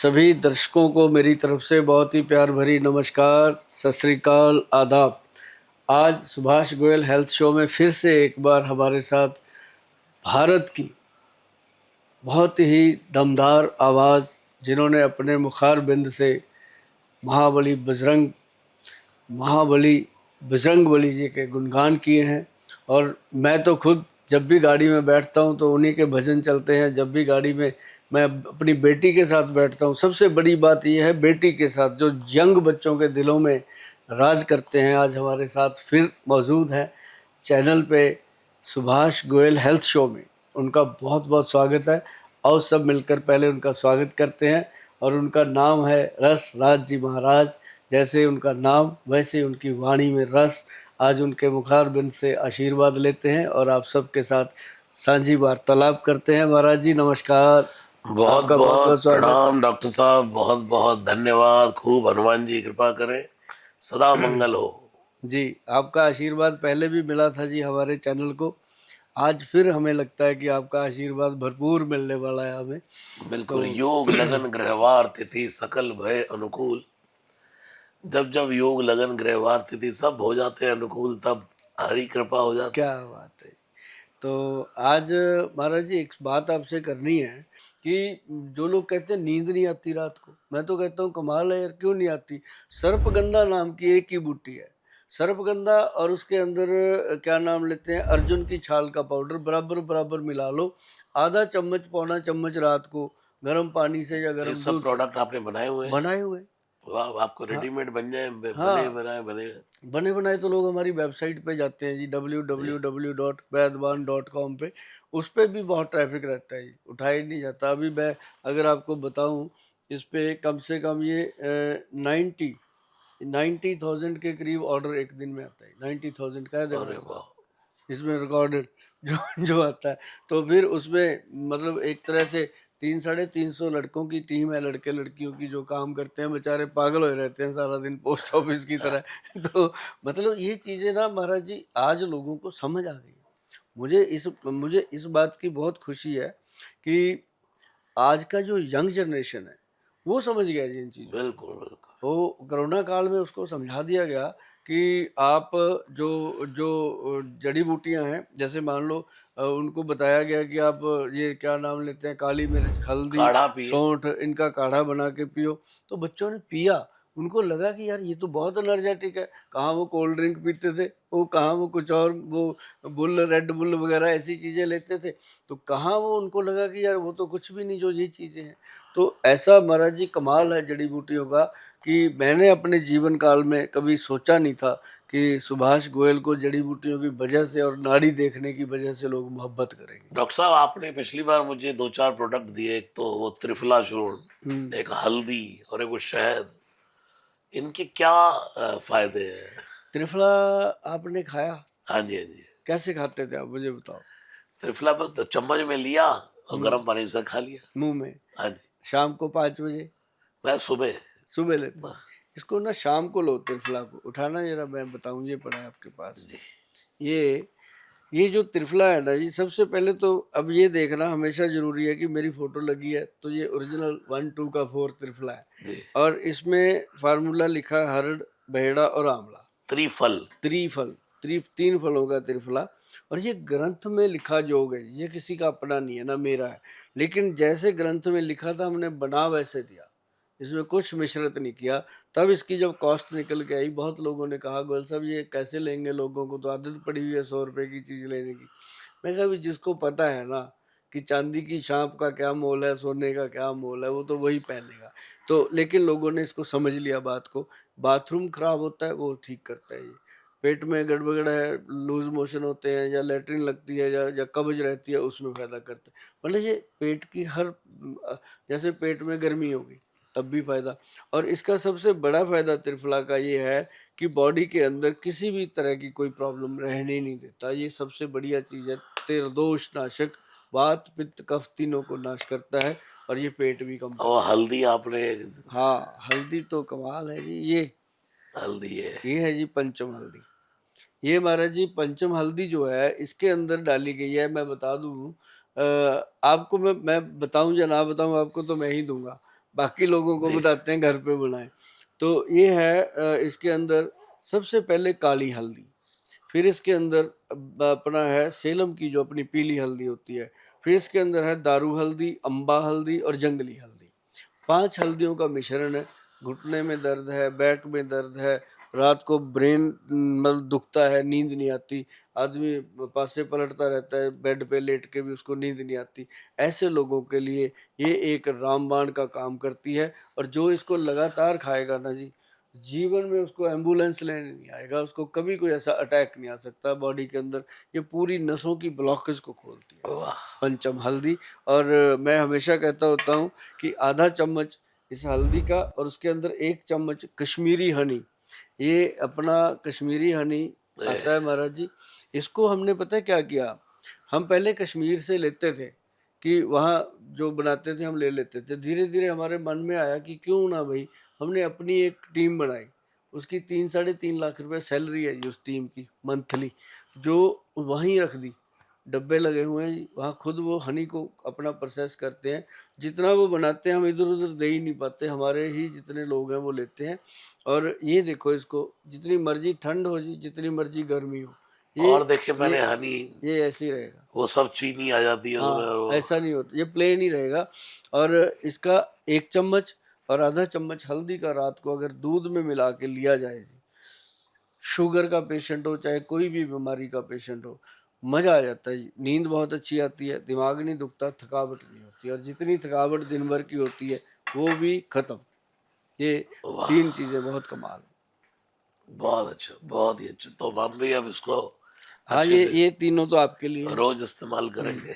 सभी दर्शकों को मेरी तरफ से बहुत ही प्यार भरी नमस्कार, सत श्री अकाल, आदाब। आज सुभाष गोयल हेल्थ शो में फिर से एक बार हमारे साथ भारत की बहुत ही दमदार आवाज़, जिन्होंने अपने मुखार बिंद से महाबली बजरंग बली जी के गुणगान किए हैं। और मैं तो खुद जब भी गाड़ी में बैठता हूं तो उन्हीं के भजन चलते हैं। जब भी गाड़ी में मैं अपनी बेटी के साथ बैठता हूं, सबसे बड़ी बात यह है बेटी के साथ जो यंग बच्चों के दिलों में राज करते हैं, आज हमारे साथ फिर मौजूद हैं चैनल पे सुभाष गोयल हेल्थ शो में। उनका बहुत बहुत स्वागत है। और सब मिलकर पहले उनका स्वागत करते हैं। और उनका नाम है रस राज जी महाराज। जैसे उनका नाम वैसे उनकी वाणी में रस। आज उनके मुखार बिंद से आशीर्वाद लेते हैं और आप सबके साथ सांझी वार्तालाप करते हैं। महाराज जी नमस्कार। बहुत आपका बहुत स्वागत। प्रणाम डॉक्टर साहब, बहुत बहुत धन्यवाद। खूब हनुमान जी कृपा करें, सदा मंगल हो। जी, आपका आशीर्वाद पहले भी मिला था जी हमारे चैनल को। आज फिर हमें लगता है कि आपका आशीर्वाद भरपूर मिलने वाला है हमें। बिल्कुल। योग लगन ग्रहवार तिथि सकल भय अनुकूल। जब जब योग लगन ग्रहवार तिथि सब हो जाते हैं अनुकूल, तब हरी कृपा हो जाती क्या है। बात है। तो आज महाराज जी एक बात आपसे करनी है कि जो लोग कहते हैं नींद नहीं आती रात को, मैं तो कहता हूँ कमाल है यार, क्यों नहीं आती। सर्पगंधा नाम की एक ही बूटी है, सर्पगंधा, और उसके अंदर क्या नाम लेते हैं, अर्जुन की छाल का पाउडर बराबर बराबर मिला लो। आधा चम्मच पौना चम्मच रात को गर्म पानी से या ये गर्म सब दूध से प्रोडक्ट आपने बनाए हुए हैं? बनाए हुए। वाह, आपको हाँ रेडीमेड बन जाए, बने हाँ, बनाए बने। बने बनाए तो लोग हमारी वेबसाइट पे जाते हैं जी, www.वैदवान.com पे। उस पे भी बहुत ट्रैफिक रहता है जी, उठाया ही नहीं जाता। अभी मैं अगर आपको बताऊं, इस पे कम से कम ये 90,000 के करीब ऑर्डर एक दिन में आता है। 90,000 कह दे अरे भाई साहब, वाह, इसमें रिकॉर्डेड जो जो आता है। तो फिर उसमें मतलब एक तरह से 300-350 लड़कों की टीम है, लड़के लड़कियों की, जो काम करते हैं, बेचारे पागल हो रहते हैं सारा दिन पोस्ट ऑफिस की तरह। तो मतलब ये चीज़ें ना महाराज जी आज लोगों को समझ आ गई। मुझे इस बात की बहुत खुशी है कि आज का जो यंग जनरेशन है वो समझ गया जी इन चीज़ों को। बिल्कुल बिल्कुल। तो कोरोना काल में उसको समझा दिया गया कि आप जो जो जड़ी बूटियां हैं, जैसे मान लो उनको बताया गया कि आप ये क्या नाम लेते हैं, काली मिर्च, हल्दी, काढ़ा पिए। सौंठ, इनका काढ़ा बना के पियो। तो बच्चों ने पिया, उनको लगा कि यार ये तो बहुत एनर्जेटिक है। कहाँ वो कोल्ड ड्रिंक पीते थे, वो कहाँ वो कुछ और, वो बुल, रेड बुल वगैरह ऐसी चीज़ें लेते थे। तो कहाँ वो, उनको लगा कि यार वो तो कुछ भी नहीं जो ये चीज़ें हैं। तो ऐसा महाराज जी कमाल है जड़ी बूटियों का कि मैंने अपने जीवन काल में कभी सोचा नहीं था कि सुभाष गोयल को जड़ी बूटियों की वजह से और नाड़ी देखने की वजह से लोग मोहब्बत करेंगे। डॉक्टर साहब, आपने पिछली बार मुझे 2-4 प्रोडक्ट दिए। एक तो वो त्रिफला चूर्ण, एक हल्दी और एक वो शहद। इनके क्या फायदे हैं? त्रिफला आपने खाया? हाँ जी, हाँ जी। कैसे खाते थे आप, मुझे बताओ। त्रिफला बस चम्मच में लिया और गर्म पानी से खा लिया। मुंह में हाँ जी। शाम को 5 बजे मैं सुबह। सुबह लेते हैं। इसको ना शाम को लो, त्रिफला को उठाना जरा, मैं बताऊं, ये पड़ा है आपके पास। जी ये ये जो त्रिफला है ना जी, सबसे पहले तो अब ये देखना हमेशा जरूरी है कि मेरी फोटो लगी है तो ये ओरिजिनल 1 2 का 4 त्रिफला है। जी। और इसमें फार्मूला लिखा है हरड़, बहेड़ा और आंवला। त्रिफल। त्रिफल, 3 फलों का त्रिफला। और ये ग्रंथ में लिखा जोग है, ये किसी का अपना नहीं है ना मेरा है। लेकिन जैसे ग्रंथ में लिखा था हमने बना वैसे दिया, इसमें कुछ मिश्रित नहीं किया। तब इसकी जब कॉस्ट निकल के आई, बहुत लोगों ने कहा गोयल साहब ये कैसे लेंगे, लोगों को तो आदत पड़ी हुई है 100 रुपए की चीज़ लेने की। मैं कहा भी जिसको पता है ना कि चांदी की शांप का क्या मोल है, सोने का क्या मोल है, वो तो वही पहनेगा। तो लेकिन लोगों ने इसको समझ लिया बात को। बाथरूम खराब होता है वो ठीक करता है ये। पेट में गड़बड़ है, लूज मोशन होते हैं या लेटरिन लगती है या कब्ज रहती है, उसमें फायदा करता है। मतलब ये पेट की हर जैसे पेट में गर्मी होगी तब भी फायदा। और इसका सबसे बड़ा फायदा त्रिफला का ये है कि बॉडी के अंदर किसी भी तरह की कोई प्रॉब्लम रहने ही नहीं देता। ये सबसे बढ़िया चीज़ है। त्रिदोष नाशक, वात पित्त कफ तीनों को नाश करता है। और ये पेट भी कम और करता है। हल्दी आपने? हाँ, हल्दी तो कमाल है जी। हल्दी है। ये है जी पंचम हल्दी। ये महाराज जी पंचम हल्दी जो है इसके अंदर डाली गई है। मैं बता दूं आपको, मैं बताऊं या ना बताऊं आपको तो मैं ही दूंगा। बाकी लोगों को जी। बताते हैं घर पे बनाएं। तो ये है इसके अंदर सबसे पहले काली हल्दी, फिर इसके अंदर अपना है सेलम की जो अपनी पीली हल्दी होती है, फिर इसके अंदर है दारू हल्दी, अम्बा हल्दी और जंगली हल्दी। 5 हल्दियों का मिश्रण है। घुटने में दर्द है, बैक में दर्द है, रात को ब्रेन मतलब दुखता है, नींद नहीं आती, आदमी पासे पलटता रहता है, बेड पे लेट के भी उसको नींद नहीं आती, ऐसे लोगों के लिए ये एक रामबाण का काम करती है। और जो इसको लगातार खाएगा ना जी, जीवन में उसको एम्बुलेंस लेने नहीं आएगा, उसको कभी कोई ऐसा अटैक नहीं आ सकता बॉडी के अंदर। ये पूरी नसों की ब्लॉकेज को खोलती है वाह। पंचम हल्दी। और मैं हमेशा कहता होता हूँ कि आधा चम्मच इस हल्दी का और उसके अंदर 1 चम्मच कश्मीरी हनी, ये अपना कश्मीरी हनी आता है महाराज जी। इसको हमने पता है क्या किया, हम पहले कश्मीर से लेते थे कि वहाँ जो बनाते थे हम ले लेते थे। धीरे धीरे हमारे मन में आया कि क्यों ना भाई, हमने अपनी एक टीम बनाई, उसकी 3-3.5 लाख रुपए सैलरी है जी उस टीम की मंथली, जो वहीं रख दी। डब्बे लगे हुए हैं जी, वहाँ खुद वो हनी को अपना प्रोसेस करते हैं। जितना वो बनाते हैं हम इधर उधर दे ही नहीं पाते, हमारे ही जितने लोग हैं वो लेते हैं। और ये देखो, इसको जितनी मर्जी ठंड हो जी, जितनी मर्जी गर्मी हो, ये और देखिए मैंने ये हनी, ये ऐसे ही रहेगा। वो सब चीनी आ जाती है उसमें, और हाँ, वो ऐसा नहीं होता, ये प्लेन ही रहेगा। और इसका 1 चम्मच और आधा चम्मच हल्दी का रात को अगर दूध में मिला के लिया जाए जी, शुगर का पेशेंट हो चाहे कोई भी बीमारी का पेशेंट हो, मजा आ जाता है जी। नींद बहुत अच्छी आती है, दिमाग नहीं दुखता, थकावट नहीं होती, और जितनी थकावट दिन भर की होती है वो भी खत्म। ये वाह, 3 चीजें बहुत कमाल हैं। बहुत अच्छा, बहुत ही अच्छा। तो हम भी अब इसको हाँ, अच्छे से ये तीनों तो आपके लिए हैं। रोज इस्तेमाल करेंगे।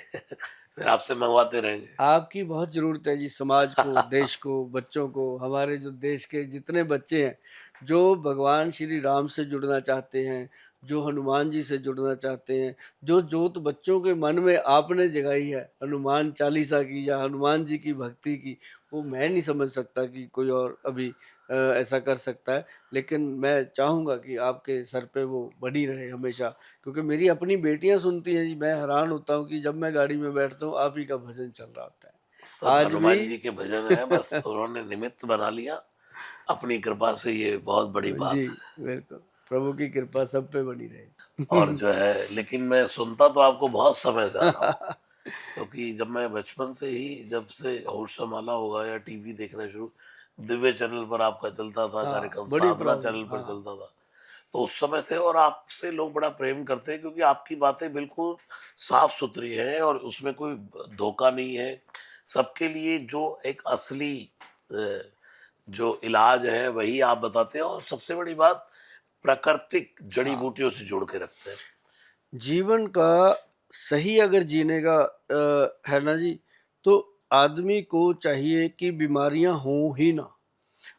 फिर आपसे मंगवाते रहेंगे। आपकी बहुत ज़रूरत है जी, समाज को, देश को, बच्चों को। हमारे जो देश के जितने बच्चे हैं जो भगवान श्री राम से जुड़ना चाहते हैं, जो हनुमान जी से जुड़ना चाहते हैं, जो जोत बच्चों के मन में आपने जगाई है हनुमान चालीसा की या हनुमान जी की भक्ति की, वो मैं नहीं समझ सकता कि कोई और अभी ऐसा कर सकता है। लेकिन मैं चाहूँगा कि आपके सर पे वो बनी रहे हमेशा, क्योंकि मेरी अपनी बेटियां सुनती हैं जी, मैं हैरान होता हूँ कि जब मैं गाड़ी में बैठता हूँ आप ही का भजन चल रहा होता सब है आज भी। हनुमान जी के भजन है, बस उन्होंने निमित्त बना लिया अपनी कृपा से, ये बहुत बड़ी जी बात है। बिल्कुल, प्रभु की कृपा सब पे बनी और रहे। जो है, लेकिन मैं सुनता तो आपको बहुत समय से आ रहा हूँ, क्योंकि जब मैं बचपन से ही, जब से होश संभाला होगा या टीवी देखना शुरू, दिव्य चैनल पर आपका चलता था हाँ, कार्यक्रम, बड़ी साधना प्रॉब्लम, चैनल पर हाँ। चलता था, तो उस समय से और आपसे लोग बड़ा प्रेम करते हैं, क्योंकि आपकी बातें बिल्कुल साफ सुथरी हैं और उसमें कोई धोखा नहीं है। सबके लिए जो एक असली अ, जो इलाज है वही आप बताते हैं, और सबसे बड़ी बात, प्राकृतिक जड़ी हाँ, बूटियों से जोड़ के रखते हैं। जीवन का सही अगर जीने का है ना जी, तो आदमी को चाहिए कि बीमारियां हो ही ना,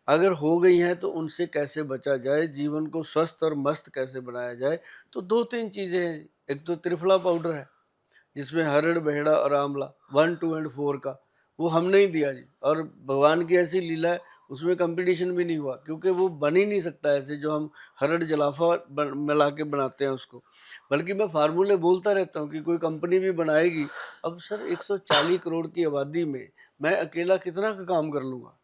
अगर हो गई हैं तो उनसे कैसे बचा जाए, जीवन को स्वस्थ और मस्त कैसे बनाया जाए। तो 2-3 चीजें हैं। एक तो त्रिफला पाउडर है जिसमें हरड़ बहेड़ा और आंवला 1 2 एंड 4 का, वो हमने ही दिया जी। और भगवान की ऐसी लीला है, उसमें कंपटीशन भी नहीं हुआ, क्योंकि वो बन ही नहीं सकता ऐसे जो हम हरड़ जलाफा मिला के बनाते हैं उसको। बल्कि मैं फार्मूले बोलता रहता हूँ कि कोई कंपनी भी बनाएगी। अब सर 140 करोड़ की आबादी में मैं अकेला कितना का काम कर लूंगा।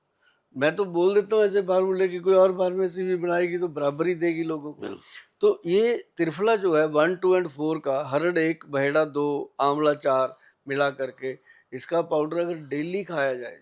मैं तो बोल देता हूँ ऐसे फार्मूले की, कोई और फार्मेसी भी बनाएगी तो बराबर ही देगी लोगों को। बिल्कुल। तो ये त्रिफला जो है 1 2 एंड 4 का, हरड़ 1 बहेड़ा 2 आंवला 4 मिला करके, इसका पाउडर अगर डेली खाया जाए,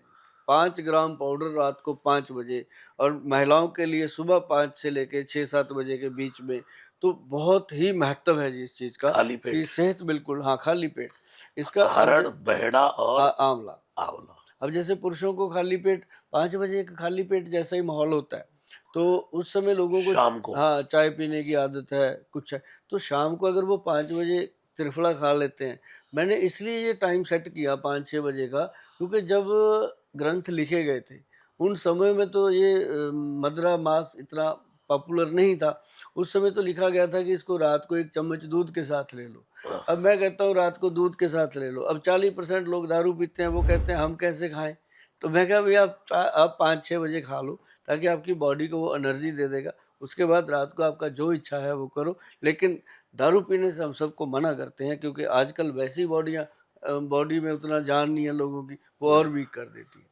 5 ग्राम पाउडर रात को 5 बजे, और महिलाओं के लिए सुबह 5 से लेके 6-7 बजे के बीच में, तो बहुत ही महत्व है जी इस चीज का खाली कि पेट। सेहत बिल्कुल, हाँ खाली पेट इसका। हरड़, बहेड़ा और आंवला। आंवला। अब जैसे पुरुषों को खाली पेट 5 बजे का खाली पेट जैसा ही माहौल होता है, तो उस समय लोगों को शाम को। हाँ चाय पीने की आदत है, कुछ है, तो शाम को अगर वो 5 बजे त्रिफला खा लेते हैं। मैंने इसलिए ये टाइम सेट किया 5-6 बजे का, क्योंकि जब ग्रंथ लिखे गए थे उन समय में तो ये मदरा मांस इतना पॉपुलर नहीं था। उस समय तो लिखा गया था कि इसको रात को 1 चम्मच दूध के साथ ले लो। अब मैं कहता हूँ रात को दूध के साथ ले लो। अब 40% लोग दारू पीते हैं, वो कहते हैं हम कैसे खाएं। तो मैं कहा भैया आप 5-6 बजे खा लो, ताकि आपकी बॉडी को वो एनर्जी दे देगा। उसके बाद रात को आपका जो इच्छा है वो करो। लेकिन दारू पीने से हम सबको मना करते हैं, क्योंकि आजकल वैसी बॉडी में उतना जान नहीं है लोगों की, वो और वीक कर देती है।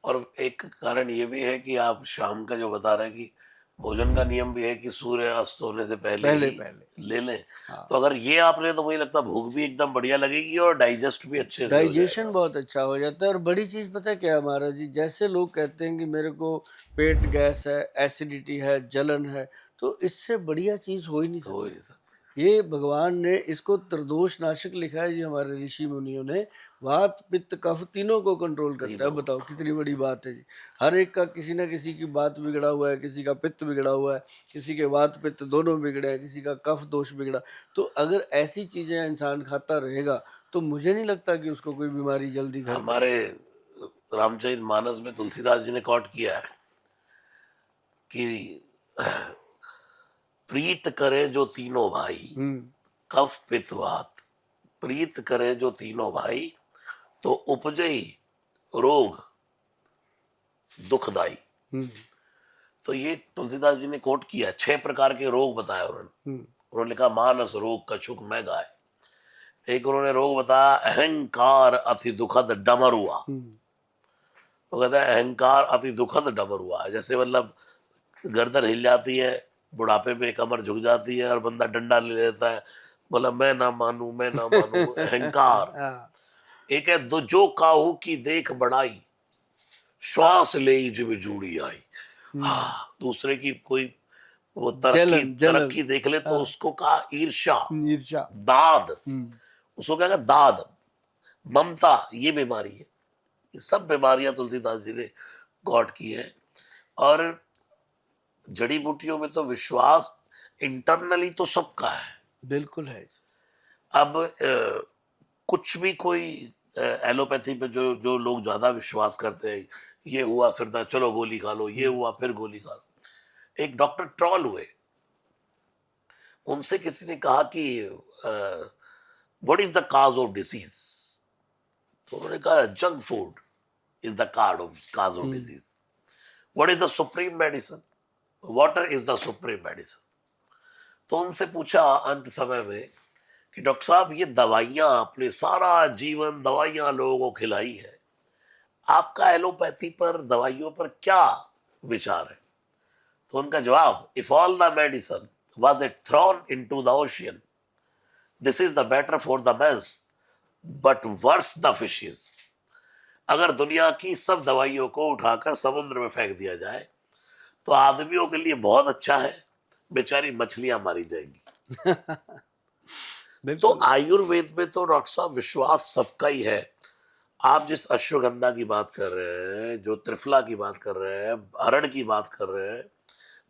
और एक कारण ये भी है कि आप शाम का जो बता रहे हैं कि भोजन का नियम भी है कि सूर्य अस्त होने से पहले पहले ही पहले। ले लें। हाँ, तो अगर ये आपने तो मुझे लगता है भूख भी एकदम बढ़िया लगेगी और डाइजेस्ट भी अच्छे से हो डाइजेशन जाएगा। बहुत अच्छा हो जाता है। और बड़ी चीज़ पता है क्या है महाराज जी, जैसे लोग कहते हैं कि मेरे को पेट गैस है, एसिडिटी है, जलन है, तो इससे बढ़िया चीज़ हो ही नहीं हो ही सकती। नहीं सकते। ये भगवान ने इसको त्रिदोष नाशक लिखा है जी, हमारे ऋषि मुनियों ने। वात पित्त कफ तीनों को कंट्रोल करता है। तीनों। बताओ कितनी बड़ी बात है जी। हर एक का किसी ना किसी की बात बिगड़ा हुआ है, किसी का पित्त बिगड़ा हुआ है, किसी के वात पित्त दोनों बिगड़े हैं, किसी का कफ दोष बिगड़ा। तो अगर ऐसी चीजें इंसान खाता रहेगा तो मुझे नहीं लगता कि उसको कोई बीमारी जल्दी घर हमारे करेगी। रामचरित मानस में तुलसीदास जी ने कोट किया है कि प्रीत करे जो तीनों भाई, हम्म। कफ पित्त वात, प्रीत करे जो तीनों भाई, तो उपजई रोग दुखदाई। हम्म। तो ये तुलसीदास जी ने कोट किया, 6 प्रकार के रोग बताए उन्होंने। हम्म। उन्होंने कहा मानस रोग कछुक में गाय। एक उन्होंने रोग बताया अहंकार अति दुखद डमरुआ। हम्म। वो कहता है अहंकार अति दुखद डमरुआ, जैसे मतलब गर्दन हिल जाती है, बुढ़ापे में कमर झुक जाती है और बंदा डंडा ले लेता है, बोला मैं ना मानू मैं ना मानू, अहंकार। हाँ। एक है जो काहू की देख बढ़ाई, श्वास ले जब जूड़ी आई। हम्म। हाँ, दूसरे की कोई वो तरक्की जलन जलन। तरक्की देख ले तो हाँ। उसको कहा ईर्ष्या, ईर्ष्या। दाद, हम्म। उसको क्या कहा दाद, ममता, ये बीमारी है। ये सब बीमारियां तुलसीदास जी ने गॉड की है। और जड़ी बूटियों में तो विश्वास इंटरनली तो सबका है। बिल्कुल है जी। अब कुछ भी कोई एलोपैथी पे जो जो लोग ज्यादा विश्वास करते हैं, ये हुआ सिर दर्द चलो गोली खा लो, ये हम्म। हुआ फिर गोली खा लो। एक डॉक्टर ट्रॉल हुए, उनसे किसी ने कहा कि what is the cause of disease. तो उन्होंने कहा junk food is the cause of hmm. Disease. What is the supreme medicine, water is the supreme medicine. तो उनसे पूछा अंत समय में कि डॉक्टर साहब ये दवाइयां आपने सारा जीवन दवाइयां लोगों को खिलाई है, आपका एलोपैथी पर दवाइयों पर क्या विचार है। तो उनका जवाब, if all the medicine was it thrown into the ocean, this is the better for the mans but worse the fishes. अगर दुनिया की सब दवाइयों को उठाकर समुद्र में फेंक दिया जाए तो आदमियों के लिए बहुत अच्छा है, बेचारी मछलियां मारी जाएंगी। तो बिल्कुल। आयुर्वेद में तो डॉक्टर साहब विश्वास सबका ही है। आप जिस अश्वगंधा की बात कर रहे हैं, जो त्रिफला की बात कर रहे हैं, हरण की बात कर रहे हैं,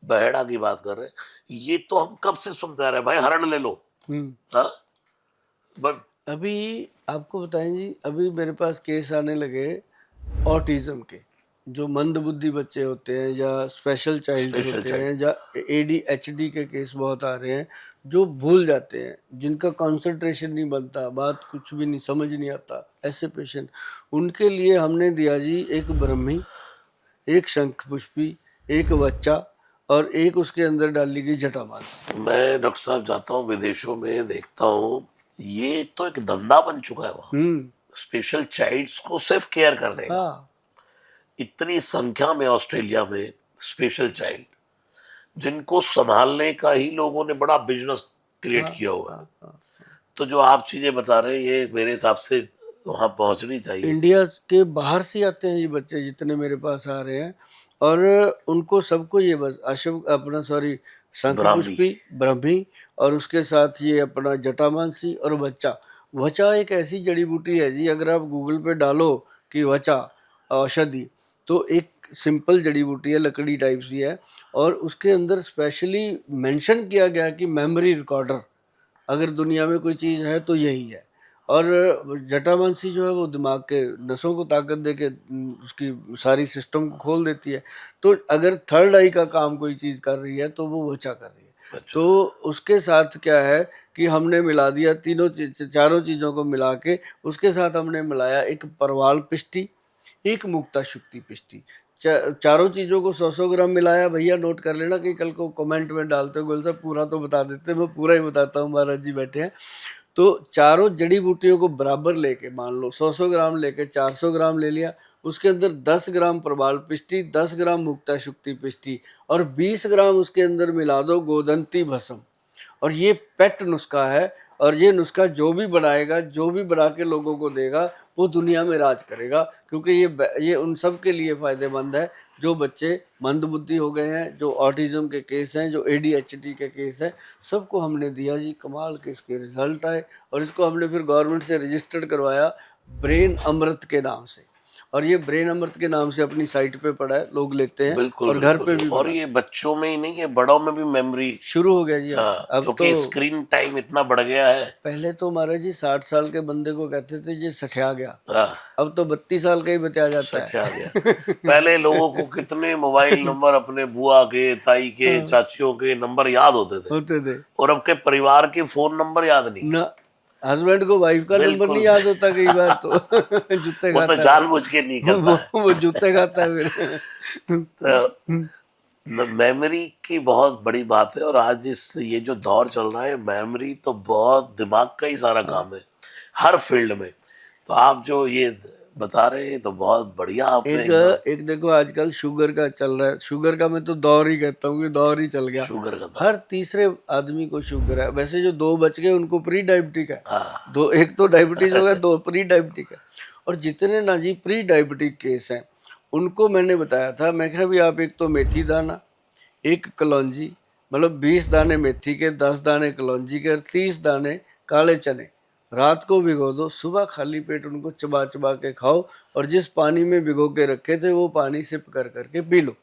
बहेड़ा की बात कर रहे हैं, ये तो हम कब से सुनते आ रहे हैं, भाई हरण ले लो। हम्म। हाँ, बट अभी आपको बताएं जी, अभी मेरे पास केस आने लगे ऑटिज्म के। जो मंद बुद्धि बच्चे होते हैं या स्पेशल चाइल्ड स्पेशल होते चाइल्ड, हैं, या एडीएचडी के केस बहुत आ रहे हैं, जो भूल जाते हैं, जिनका कंसंट्रेशन नहीं बनता, बात कुछ भी नहीं समझ नहीं आता, ऐसे पेशेंट। उनके लिए हमने दिया जी एक ब्रह्मी, एक शंख पुष्पी, एक बच्चा, और एक उसके अंदर डाली गई जटामांसी। मैं डॉक्टर साहब जाता हूँ विदेशों में, देखता हूँ ये तो एक धंधा बन चुका है वहाँ, हम्म। स्पेशल चाइल्ड्स को सिर्फ केयर करने का। हाँ। इतनी संख्या में ऑस्ट्रेलिया में स्पेशल चाइल्ड, जिनको संभालने का ही लोगों ने बड़ा बिजनेस क्रिएट हाँ। किया हुआ है। हाँ। हाँ। तो जो आप चीजें बता रहे हैं ये मेरे हिसाब से वहां पहुंचनी चाहिए। इंडिया के बाहर से आते हैं ये बच्चे जितने मेरे पास आ रहे हैं, और उनको सबको ये बस अशोक अपना सॉरी शंख ब्राह्मी, पुष्पी, ब्रह्मी, और उसके साथ ये अपना जटामांसी और वचा। वचा एक ऐसी जड़ी बूटी है जी, अगर आप गूगल पे डालो कि वचा औषधि, तो एक सिंपल जड़ी बूटी है, लकड़ी टाइप सी है, और उसके अंदर स्पेशली मेंशन किया गया कि मेमोरी रिकॉर्डर, अगर दुनिया में कोई चीज़ है तो यही है। और जटामांसी जो है वो दिमाग के नसों को ताकत दे के उसकी सारी सिस्टम को खोल देती है। तो अगर थर्ड आई का काम कोई चीज़ कर रही है तो वो वचा कर रही है। अच्छा, तो उसके साथ क्या है कि हमने मिला दिया तीनों चारों चीज़ों को मिला के, उसके साथ हमने मिलाया एक परवाल पिष्टी, एक मुक्ता शुक्ति पिष्टी। चारों चीज़ों को 100-100 ग्राम मिलाया। भैया नोट कर लेना कि कल को कमेंट में डालते हो गोल साहब पूरा तो बता देते, मैं पूरा ही बताता हूँ, महाराज जी बैठे हैं। तो चारों जड़ी बूटियों को बराबर लेके, मान लो 100-100 ग्राम लेके 400 ग्राम ले लिया, उसके अंदर 10 ग्राम प्रबाल पिष्टी, 10 ग्राम मुक्ता शुक्ति पिष्टी और 20 ग्राम उसके अंदर मिला दो गोदंती भस्म। और ये पेट नुस्खा है, और ये नुस्खा जो भी बनाएगा, जो भी बना के लोगों को देगा, वो दुनिया में राज करेगा, क्योंकि ये उन सब के लिए फायदेमंद है जो बच्चे मंदबुद्धि हो गए हैं, जो ऑटिज्म के केस हैं, जो ADHD के केस हैं, सबको हमने दिया जी। कमाल के इसके रिजल्ट आए, और इसको हमने फिर गवर्नमेंट से रजिस्टर्ड करवाया ब्रेन अमृत के नाम से, और ये ब्रेन अमृत के नाम से अपनी साइट पे पड़ा है, लोग लेते हैं बिल्कुल और घर पे बिल्कुल। भी और बना ये बच्चों में ही नहीं, ये बड़ों में भी मेमोरी। शुरू हो गया जी। हाँ, अब क्योंकि तो स्क्रीन टाइम इतना बढ़ गया है। पहले तो महाराज जी 60 साल के बंदे को कहते थे ये सठिया गया, हाँ, अब तो 32 साल का ही बताया जाता सत्या आ है। गया। पहले लोगों को कितने मोबाइल नंबर अपने बुआ के, ताई के, हाँ। चाचियों के नंबर याद होते थे, होते थे और अब के परिवार के फोन नंबर याद नहीं। ना, हस्बैंड को वाइफ का नंबर बिल्कुल नहीं याद होता कई बार तो। जूते वो तो खाता है जानबूझ के नहीं करता है। वो जूते खाता है फिर। तो मेमोरी की बहुत बड़ी बात है, और आज ये जो दौर चल रहा है, मेमोरी तो बहुत दिमाग का ही सारा काम है हर फील्ड में। तो आप जो ये बता रहे हैं तो बहुत बढ़िया आपने एकदम। एक देखो आजकल शुगर का चल रहा है, शुगर का मैं तो दौर ही कहता हूँ कि दौर ही चल गया। शुगर का था। हर तीसरे आदमी को शुगर है। वैसे जो 2 बच गए उनको प्री डायबिटिक है, हाँ, दो, एक तो डायबिटीज हो गया, 2 प्री डायबिटिक है। और जितने ना जी प्री डायबिटिक केस हैं उनको मैंने बताया था, मैं कहा भी आप एक तो मेथी दाना, एक कलौंजी, मतलब 20 दाने मेथी के, 10 दाने कलौंजी के और 30 दाने काले चने रात को भिगो दो, सुबह खाली पेट उनको चबा चबा के खाओ, और जिस पानी में भिगो के रखे थे वो पानी सिप कर करके पी लो।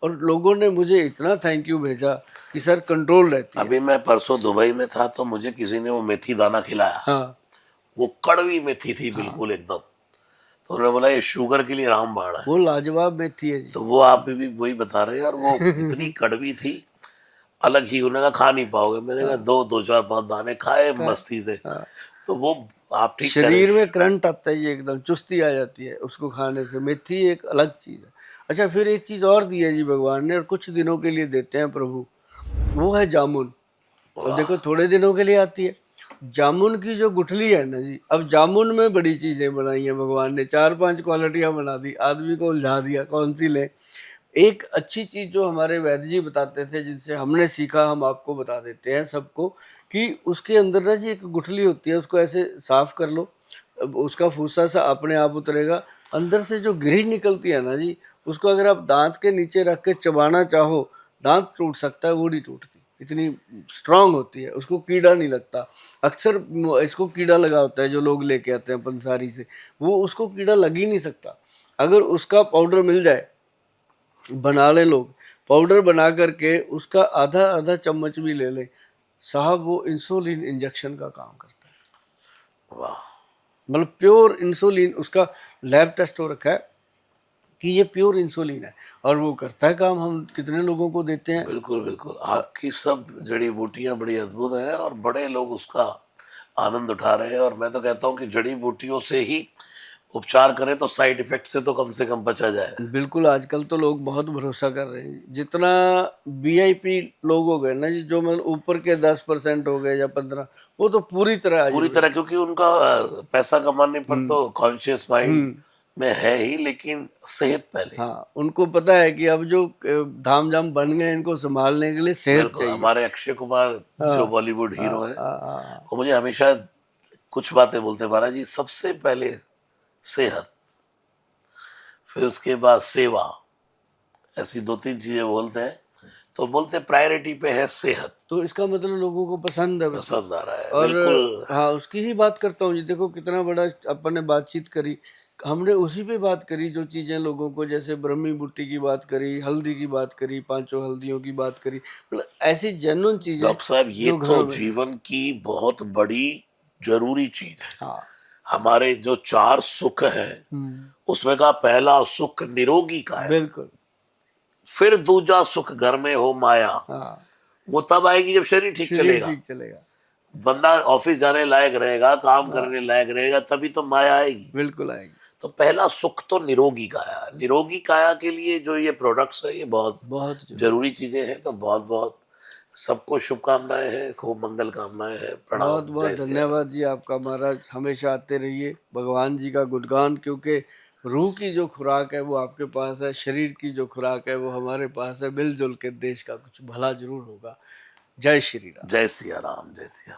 और लोगों ने मुझे इतना थैंक यू भेजा कि सर कंट्रोल रहती है। अभी मैं परसों दुबई में था तो मुझे किसी ने वो मेथी दाना खिलाया। हाँ वो कड़वी मेथी थी बिल्कुल एकदम। तो उन्होंने बोला ये शुगर के लिए रामबाण है। वो लाजवाब मेथी है जी। तो वो आप भी वही बता रहे हैं, और वो इतनी कड़वी थी, अलग ही। उन्होंने कहा खा नहीं पाओगे, मैंने कहा दो चार पांच दाने खाए मस्ती से। हाँ। तो वो आप ठीक कह रहे शरीर में हैं। करंट आता है, ये एकदम चुस्ती आ जाती है उसको खाने से। मेथी एक अलग चीज है। अच्छा, फिर एक चीज और दी है जी भगवान ने, और कुछ दिनों के लिए देते हैं प्रभु, वो है जामुन। और देखो थोड़े दिनों के लिए आती है जामुन की जो गुठली है ना जी। अब जामुन में बड़ी चीजें बनाई हैं भगवान ने, 4-5 क्वालिटियां बना दी, आदमी को उलझा दिया कौन सी ले। एक अच्छी चीज जो हमारे वैद्य जी बताते थे, जिनसे हमने सीखा, हम आपको बता देते हैं सबको, कि उसके अंदर ना जी एक गुठली होती है, उसको ऐसे साफ कर लो, अब उसका फूसा सा अपने आप उतरेगा। अंदर से जो गिरी निकलती है ना जी, उसको अगर आप दांत के नीचे रख के चबाना चाहो, दांत टूट सकता है, वो नहीं टूटती, इतनी स्ट्रांग होती है, उसको कीड़ा नहीं लगता। अक्सर इसको कीड़ा लगा होता है, जो लोग लेके आते हैं पंसारी से, वो उसको कीड़ा लग ही नहीं सकता। अगर उसका पाउडर मिल जाए, बना ले लोग, पाउडर बना करके उसका आधा आधा चम्मच भी ले ले साहब, वो इंसुलिन इंजेक्शन का काम करता है। वाह, मतलब प्योर इंसुलिन, उसका लैब टेस्ट हो रखा है कि ये प्योर इंसुलिन है, और वो करता है काम। हम कितने लोगों को देते हैं। बिल्कुल बिल्कुल। आपकी सब जड़ी बूटियां बड़ी अद्भुत हैं, और बड़े लोग उसका आनंद उठा रहे हैं। और मैं तो कहता हूँ कि जड़ी बूटियों से ही उपचार करें तो साइड इफेक्ट से कम बचा जाए। बिल्कुल, आजकल तो लोग बहुत भरोसा कर रहे हैं। जितना VIP लोग हो गए ना जी, जो मतलब ऊपर के 10% हो गए या 15, वो तो पूरी तरह आज पूरी तरह, क्योंकि उनका पैसा कमाने पर तो कॉन्शियस माइंड में है ही, लेकिन सेहत पहले। हाँ, उनको पता है कि अब जो धाम जाम बन गए, इनको संभालने के लिए सेहत बिल्कुल। चाहिए। हमारे अक्षय कुमार जो बॉलीवुड हीरो है, हाँ, वो मुझे हमेशा कुछ बातें बोलते, महाराज जी सबसे पहले सेहत, फिर उसके बाद सेवा, ऐसी 2-3 चीजें बोलते हैं। तो बोलते प्रायोरिटी पे है सेहत। तो इसका मतलब लोगों को पसंद है वैसे। पसंद आ रहा है और बिल्कुल। हाँ, उसकी ही बात करता हूँ जी। देखो कितना बड़ा अपन ने बातचीत करी, हमने उसी पे बात करी जो चीजें लोगों को, जैसे ब्रह्मी बूटी की बात करी, हल्दी की बात करी, 5 हल्दियों की बात करी, मतलब ऐसी जेन्युइन चीजें डॉक्टर साहब ये जो तो घरों में। जीवन की बहुत बड़ी जरूरी चीज है। हाँ। हमारे जो 4 सुख हैं, उसमें का पहला सुख निरोगी का है। बिल्कुल। फिर दूजा सुख घर में हो माया, हाँ, वो तब आएगी जब शरीर ठीक शरीर चलेगा। ठीक चलेगा। बंदा ऑफिस जाने लायक रहेगा, काम हाँ, करने लायक रहेगा, तभी तो माया आएगी। बिल्कुल आएगी। तो पहला सुख तो निरोगी काया। निरोगी काया के लिए जो ये प्रोडक्ट्स है, ये बहुत बहुत जरूरी। जरूरी चीजें हैं। तो बहुत बहुत सबको शुभकामनाएं हैं, खूब मंगल कामनाएं हैं। बहुत प्रणाम, बहुत जय सिया राम। धन्यवाद जी आपका महाराज, हमेशा आते रहिए, भगवान जी का गुणगान, क्योंकि रूह की जो खुराक है वो आपके पास है, शरीर की जो खुराक है वो हमारे पास है। मिलजुल के देश का कुछ भला जरूर होगा। जय श्री राम। जय सिया राम, जय सिया राम।